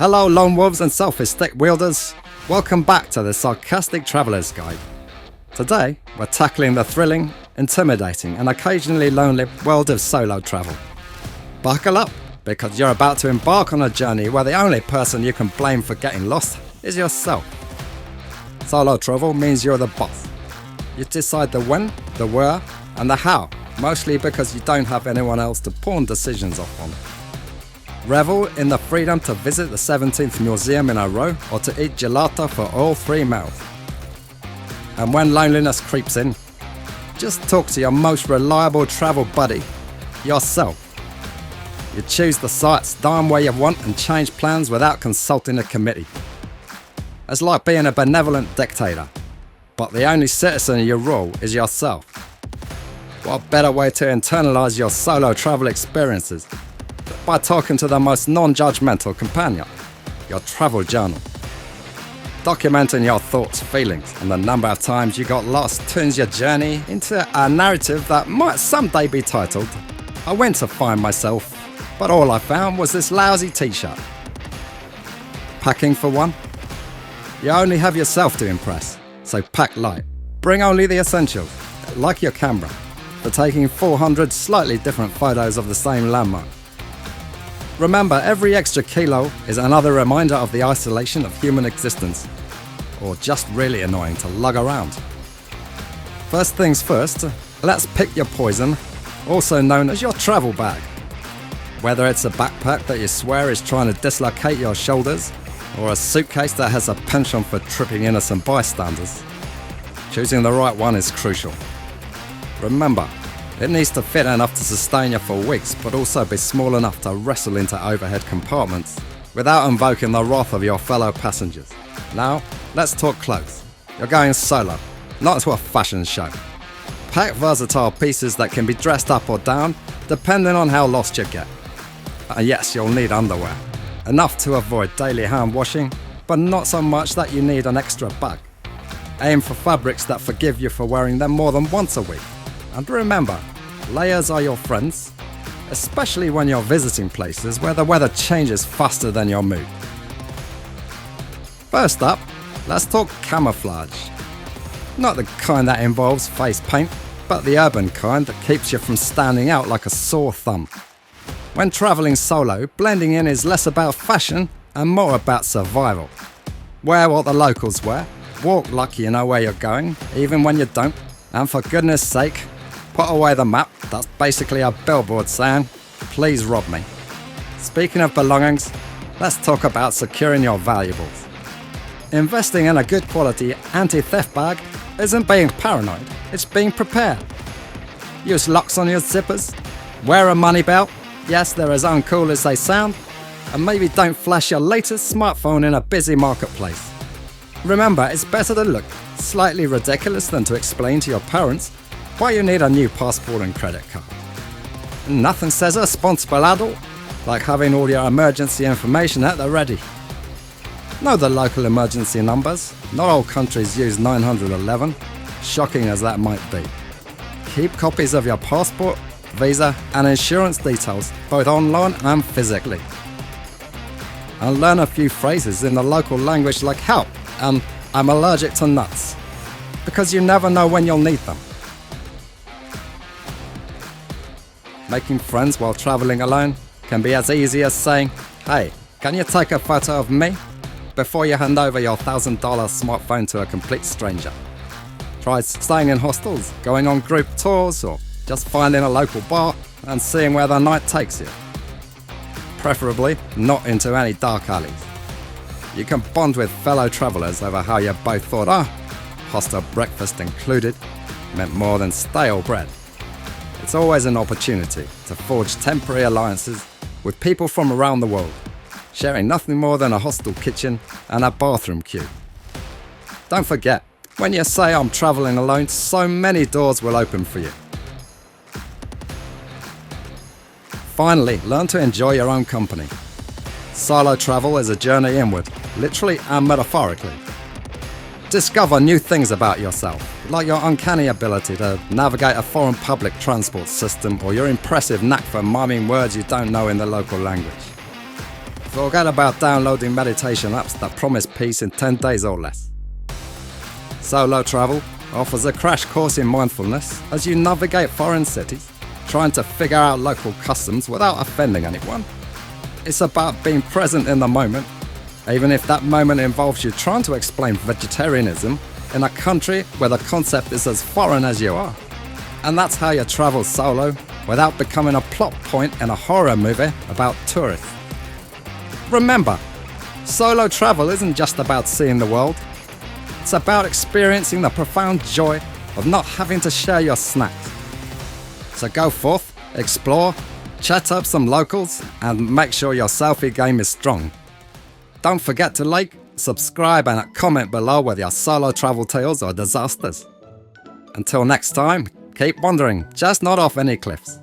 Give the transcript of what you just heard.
Hello lone wolves and selfish stick wielders, welcome back to the Sarcastic Traveller's Guide. Today we're tackling the thrilling, intimidating and occasionally lonely world of solo travel. Buckle up, because you're about to embark on a journey where the only person you can blame for getting lost is yourself. Solo travel means you're the boss. You decide the when, the where and the how, mostly because you don't have anyone else to pawn decisions off on. Revel in the freedom to visit the 17th museum in a row or to eat gelato for all 3 meals. And when loneliness creeps in, just talk to your most reliable travel buddy, yourself. You choose the sites, dine where you want and change plans without consulting a committee. It's like being a benevolent dictator, but the only citizen you rule is yourself. What better way to internalize your solo travel experiences by talking to the most non-judgmental companion, your travel journal. Documenting your thoughts, feelings, and the number of times you got lost turns your journey into a narrative that might someday be titled, I went to find myself, but all I found was this lousy t-shirt. Packing for one? You only have yourself to impress, so pack light. Bring only the essentials, like your camera, for taking 400 slightly different photos of the same landmark. Remember, every extra kilo is another reminder of the isolation of human existence, or just really annoying to lug around. First things first, let's pick your poison, also known as your travel bag. Whether it's a backpack that you swear is trying to dislocate your shoulders, or a suitcase that has a penchant for tripping innocent bystanders, choosing the right one is crucial. Remember, it needs to fit enough to sustain you for weeks, but also be small enough to wrestle into overhead compartments without invoking the wrath of your fellow passengers. Now, let's talk clothes. You're going solo, not to a fashion show. Pack versatile pieces that can be dressed up or down, depending on how lost you get. And yes, you'll need underwear. Enough to avoid daily hand washing, but not so much that you need an extra bag. Aim for fabrics that forgive you for wearing them more than once a week. And remember, layers are your friends, especially when you're visiting places where the weather changes faster than your mood. First up, let's talk camouflage. Not the kind that involves face paint, but the urban kind that keeps you from standing out like a sore thumb. When traveling solo, blending in is less about fashion and more about survival. Wear what the locals wear, walk like you know where you're going, even when you don't, and for goodness sake, put away the map that's basically a billboard saying, please rob me. Speaking of belongings, let's talk about securing your valuables. Investing in a good quality anti-theft bag isn't being paranoid, it's being prepared. Use locks on your zippers, wear a money belt, yes, they're as uncool as they sound, and maybe don't flash your latest smartphone in a busy marketplace. Remember, it's better to look slightly ridiculous than to explain to your parents why you need a new passport and credit card. Nothing says a responsible adult like having all your emergency information at the ready. Know the local emergency numbers. Not all countries use 911, shocking as that might be. Keep copies of your passport, visa and insurance details both online and physically. And learn a few phrases in the local language like help and I'm allergic to nuts, because you never know when you'll need them. Making friends while traveling alone can be as easy as saying, hey, can you take a photo of me? Before you hand over your $1,000 smartphone to a complete stranger. Try staying in hostels, going on group tours, or just finding a local bar and seeing where the night takes you. Preferably not into any dark alleys. You can bond with fellow travellers over how you both thought, hostel breakfast included, meant more than stale bread. It's always an opportunity to forge temporary alliances with people from around the world, sharing nothing more than a hostel kitchen and a bathroom queue. Don't forget, when you say I'm travelling alone, so many doors will open for you. Finally, learn to enjoy your own company. Solo travel is a journey inward, literally and metaphorically. Discover new things about yourself, like your uncanny ability to navigate a foreign public transport system or your impressive knack for miming words you don't know in the local language. Forget about downloading meditation apps that promise peace in 10 days or less. Solo travel offers a crash course in mindfulness as you navigate foreign cities, trying to figure out local customs without offending anyone. It's about being present in the moment, even if that moment involves you trying to explain vegetarianism in a country where the concept is as foreign as you are. And that's how you travel solo without becoming a plot point in a horror movie about tourists. Remember, solo travel isn't just about seeing the world. It's about experiencing the profound joy of not having to share your snacks. So go forth, explore, chat up some locals, and make sure your selfie game is strong. Don't forget to like, subscribe, and comment below with your solo travel tales or disasters. Until next time, keep wandering, just not off any cliffs.